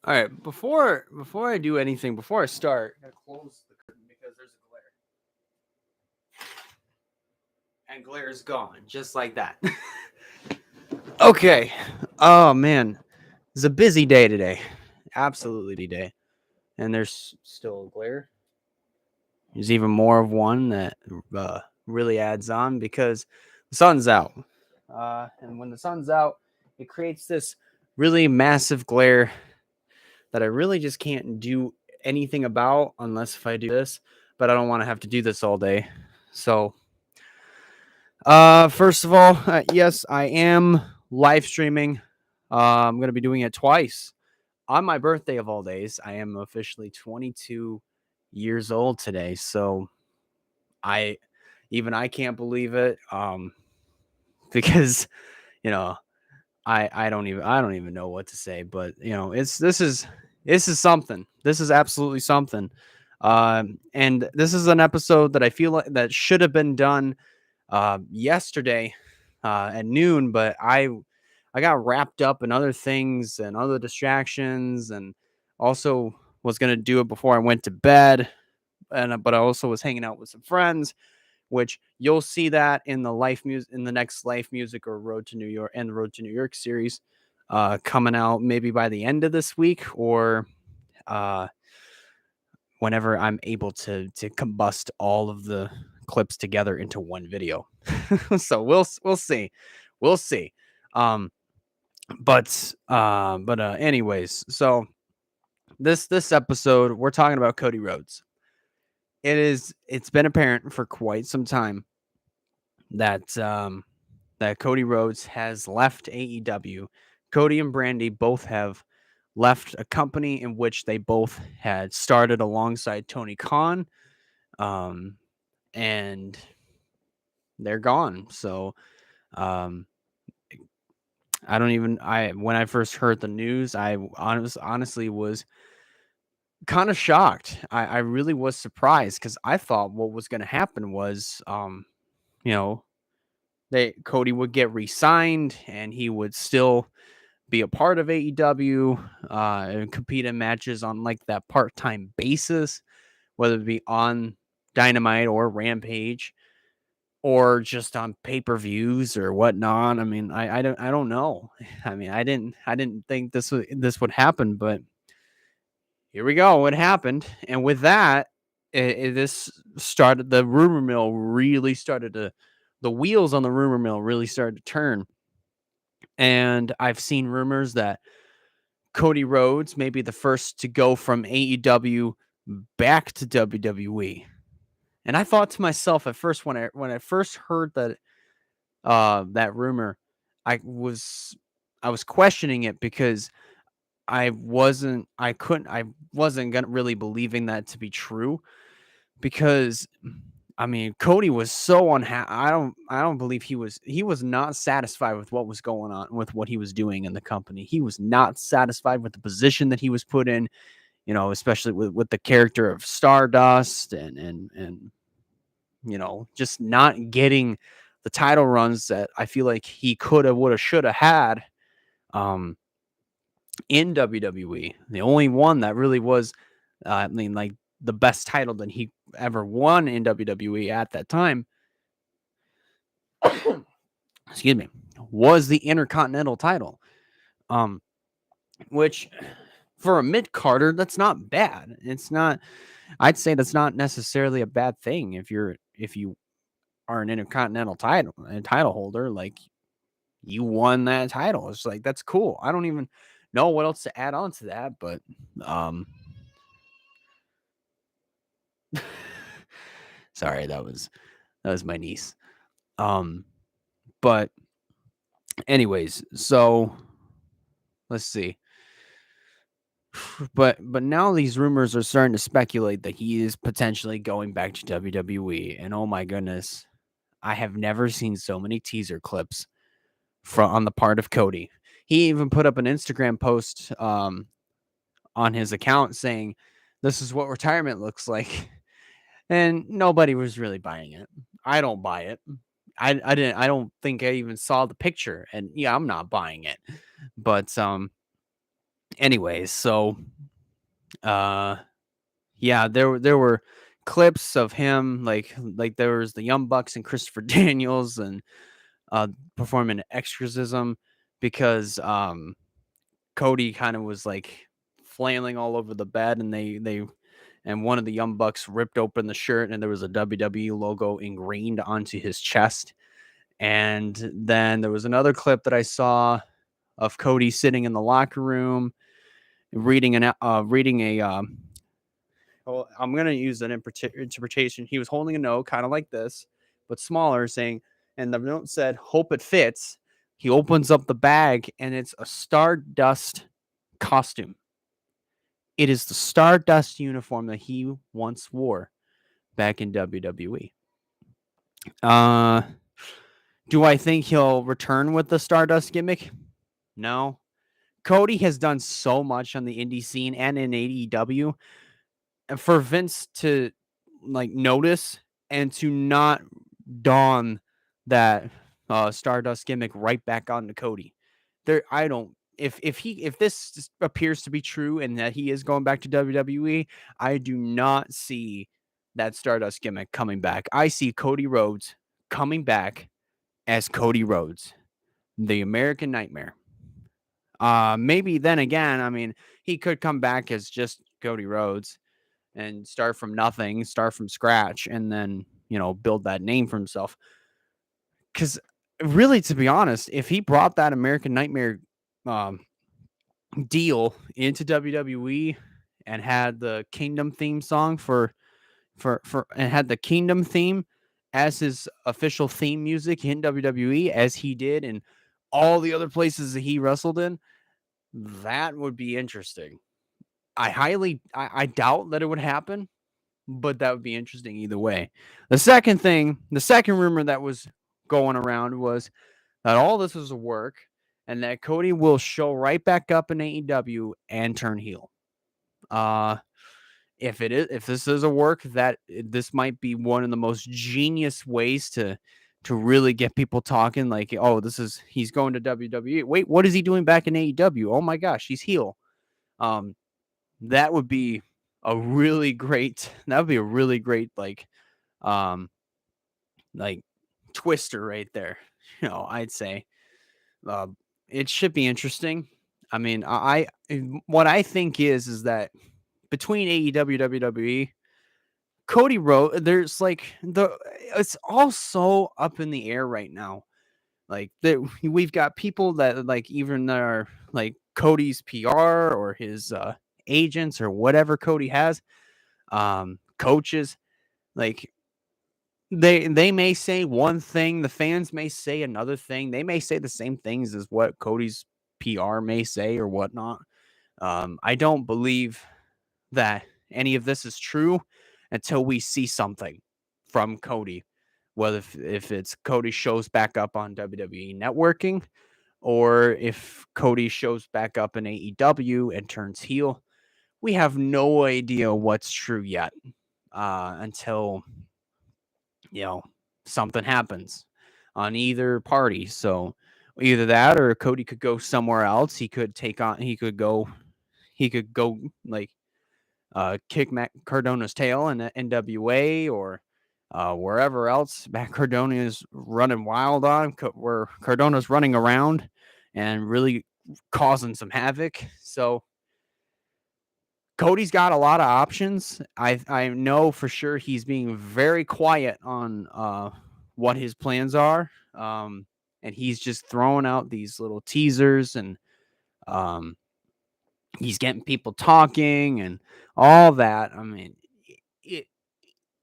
All right, before I do anything, before I start, I gotta close the curtain because there's a glare, and glare is gone just like that. Okay. Oh man, it's a busy day today. Absolutely busy day, and there's still a glare. There's even more of one that really adds on because the sun's out, and when the sun's out, it creates this really massive glare that I really just can't do anything about unless if I do this, but I don't want to have to do this all day. So, first of all, yes, I am live streaming. I'm going to be doing it twice on my birthday of all days. I am officially 22 years old today. So, I I can't believe it because, you know, I don't even know what to say, but this is something. This is absolutely something. And this is an episode that I feel like that should have been done yesterday at noon, but I got wrapped up in other things and other distractions, and also was gonna do it before I went to bed, and but I also was hanging out with some friends, which you'll see that in the life music in the next life music or road to New York and the road to New York series coming out maybe by the end of this week or uh whenever I'm able to combust all of the clips together into one video. So we'll see. We'll see. Um but anyways, so this episode we're talking about Cody Rhodes. It's been apparent for quite some time that that Cody Rhodes has left AEW. Cody and Brandy both have left a company in which they both had started alongside Tony Khan, um, and they're gone. So um, I don't even. I when I first heard the news, honestly was kind of shocked. I really was surprised because I thought what was going to happen was, you know, they Cody would get re-signed and he would still be a part of AEW and compete in matches on like that part-time basis, whether it be on Dynamite or Rampage or just on pay-per-views or whatnot. I mean, I don't know. I mean, I didn't think this would happen, but here we go. It happened, and with that, this started the rumor mill really started to the wheels on the rumor mill really started to turn. And I've seen rumors that Cody Rhodes may be the first to go from AEW back to WWE. And I thought to myself at first when I first heard that rumor, I was I was questioning it because I wasn't gonna really believing that to be true because I mean, Cody was so unhappy. I don't believe he was not satisfied with what was going on with what he was doing in the company. He was not satisfied with the position that he was put in, especially with the character of Stardust and just not getting the title runs that I feel like he could have, would have, should have had um in WWE. The only one that really was I mean like the best title that he ever won in WWE at that time excuse me, was the Intercontinental title. Um, which for a mid Carter, that's not bad. It's not. I'd say that's not necessarily a bad thing if you are an Intercontinental title and title holder. Like you won that title. It's like that's cool. I don't even know what else to add on to that, but um, sorry, that was my niece. Um, but anyways, so let's see. But now these rumors are starting to speculate that he is potentially going back to WWE, and oh my goodness, I have never seen so many teaser clips from on the part of Cody. He even put up an Instagram post on his account saying, "This is what retirement looks like," and nobody was really buying it. I don't buy it. I didn't. I don't think I even saw the picture, and yeah, I'm not buying it. But Anyways, so yeah, there were clips of him like there was the Young Bucks and Christopher Daniels and performing exorcism because Cody kind of was like flailing all over the bed, and they and one of the Young Bucks ripped open the shirt, and there was a WWE logo ingrained onto his chest. And then there was another clip that I saw of Cody sitting in the locker room reading a well, I'm gonna use an interpretation. He was holding a note, kind of like this, but smaller, saying, and the note said, "Hope it fits." He opens up the bag, and it's a Stardust costume. It is the Stardust uniform that he once wore back in WWE. Uh, do I think he'll return with the Stardust gimmick? No. Cody has done so much on the indie scene and in AEW, and for Vince to like notice and to not don that Stardust gimmick right back onto Cody. There, I don't. If this appears to be true and that he is going back to WWE, I do not see that Stardust gimmick coming back. I see Cody Rhodes coming back as Cody Rhodes, the American Nightmare. Maybe then again, I mean, he could come back as just Cody Rhodes and start from nothing, start from scratch, and then, build that name for himself. Because really, to be honest, if he brought that American Nightmare um, deal into WWE and had the Kingdom theme song and had the Kingdom theme as his official theme music in WWE, as he did in all the other places that he wrestled in, that would be interesting. I doubt that it would happen, but that would be interesting either way. The second rumor that was going around was that all this was a work and that Cody will show right back up in AEW and turn heel. If this is a work, this might be one of the most genius ways to really get people talking. Like, oh, he's going to WWE. Wait, what is he doing back in AEW? Oh my gosh, he's heel. That would be a really great. That would be a really great um, like twister right there. I'd say uh, it should be interesting. I mean, what I think is that between AEW WWE, Cody Rhodes, there's it's all so up in the air right now. Like we've got people that like even are like Cody's PR or his agents or whatever Cody has, coaches, like they may say one thing, the fans may say another thing. They may say the same things as what Cody's PR may say or whatnot. I don't believe that any of this is true until we see something from Cody. Whether if it's Cody shows back up on WWE networking, or if Cody shows back up in AEW and turns heel, we have no idea what's true yet until something happens on either party. So either that or Cody could go somewhere else. He could go like kick Matt Cardona's tail in the NWA or wherever else Matt Cardona is running wild on, where Cardona's running around and really causing some havoc. So Cody's got a lot of options. I know for sure he's being very quiet on what his plans are. And he's just throwing out these little teasers, and he's getting people talking and all that. I mean, it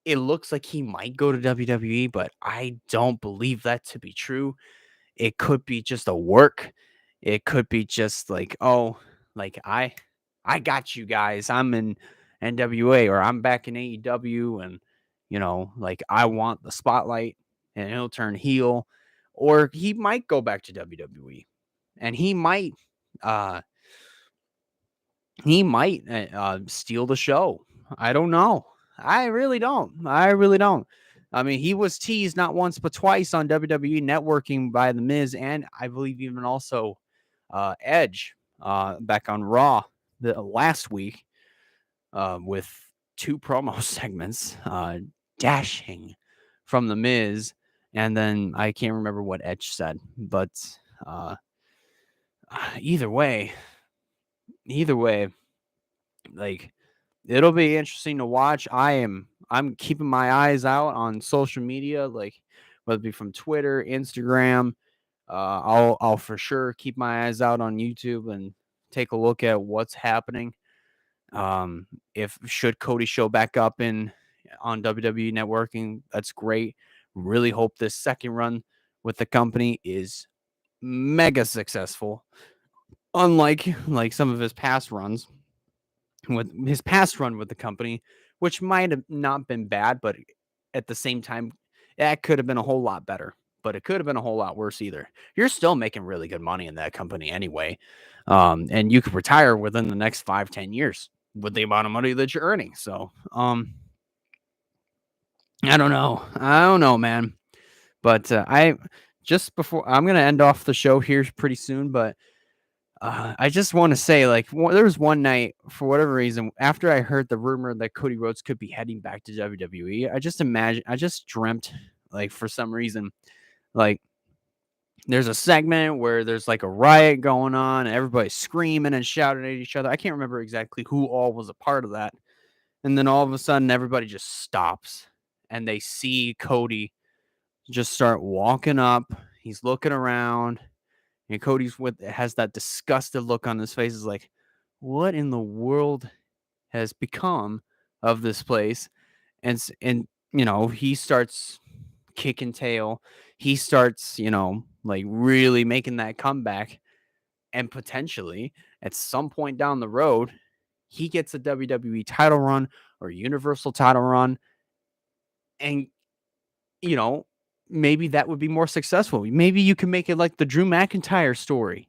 it looks like he might go to WWE, but I don't believe that to be true. It could be just a work. It could be just like, oh, like I got you guys. I'm in NWA or I'm back in AEW, and like I want the spotlight, and he'll turn heel, or he might go back to WWE, and uh he might steal the show. I don't know. I really don't. I mean, he was teased not once but twice on WWE networking by The Miz, and I believe even also Edge back on Raw. the last week with 2 promo segments, dashing from The Miz, and then I can't remember what Edge said, but uh, either way, like it'll be interesting to watch. I'm keeping my eyes out on social media, like whether it be from Twitter, Instagram. I'll for sure keep my eyes out on YouTube and take a look at what's happening. If should Cody show back up on WWE networking, that's great. Really hope this second run with the company is mega successful. Unlike some of his past runs with his past run with the company, which might have not been bad, but at the same time, that could have been a whole lot better. But it could have been a whole lot worse either. You're still making really good money in that company anyway. And you could retire within the next 5-10 years with the amount of money that you're earning. So I don't know, man. But I'm gonna end off the show here pretty soon, but I just want to say, like, there was one night, for whatever reason, after I heard the rumor that Cody Rhodes could be heading back to WWE, I just dreamt, like, for some reason, like, there's a segment where there's like a riot going on, and everybody's screaming and shouting at each other. I can't remember exactly who all was a part of that. And then all of a sudden, everybody just stops, and they see Cody just start walking up. He's looking around. And Cody's has that disgusted look on his face. Is like, what in the world has become of this place? And he starts kicking tail. He starts, like really making that comeback, and potentially at some point down the road, he gets a WWE title run or Universal title run, and you know maybe that would be more successful. Maybe you can make it like the Drew McIntyre story,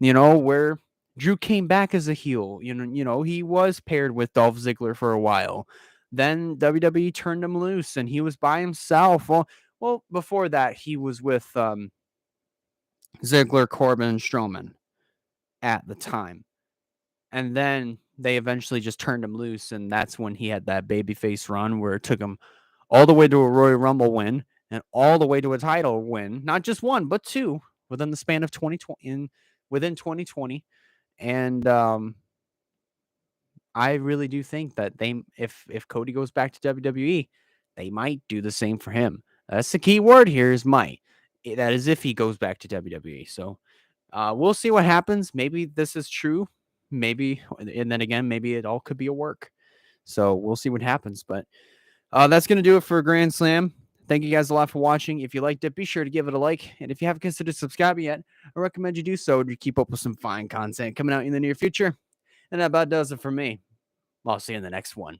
where Drew came back as a heel. He was paired with Dolph Ziggler for a while. Then WWE turned him loose and he was by himself. Well, before that, he was with Ziggler, Corbin, and Strowman at the time. And then they eventually just turned him loose, and that's when he had that babyface run where it took him all the way to a Royal Rumble win and all the way to a title win, not just one, but two within the span of 2020 within 2020. And I really do think that if Cody goes back to WWE, they might do the same for him. That's the key word here is might. That is if he goes back to WWE. So we'll see what happens. Maybe this is true. Maybe, and then again, maybe it all could be a work. So we'll see what happens. But that's going to do it for Grand Slam. Thank you guys a lot for watching. If you liked it, be sure to give it a like. And if you haven't considered subscribing yet, I recommend you do so to keep up with some fine content coming out in the near future. And that about does it for me. I'll see you in the next one.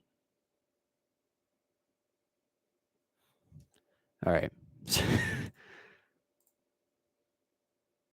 All right.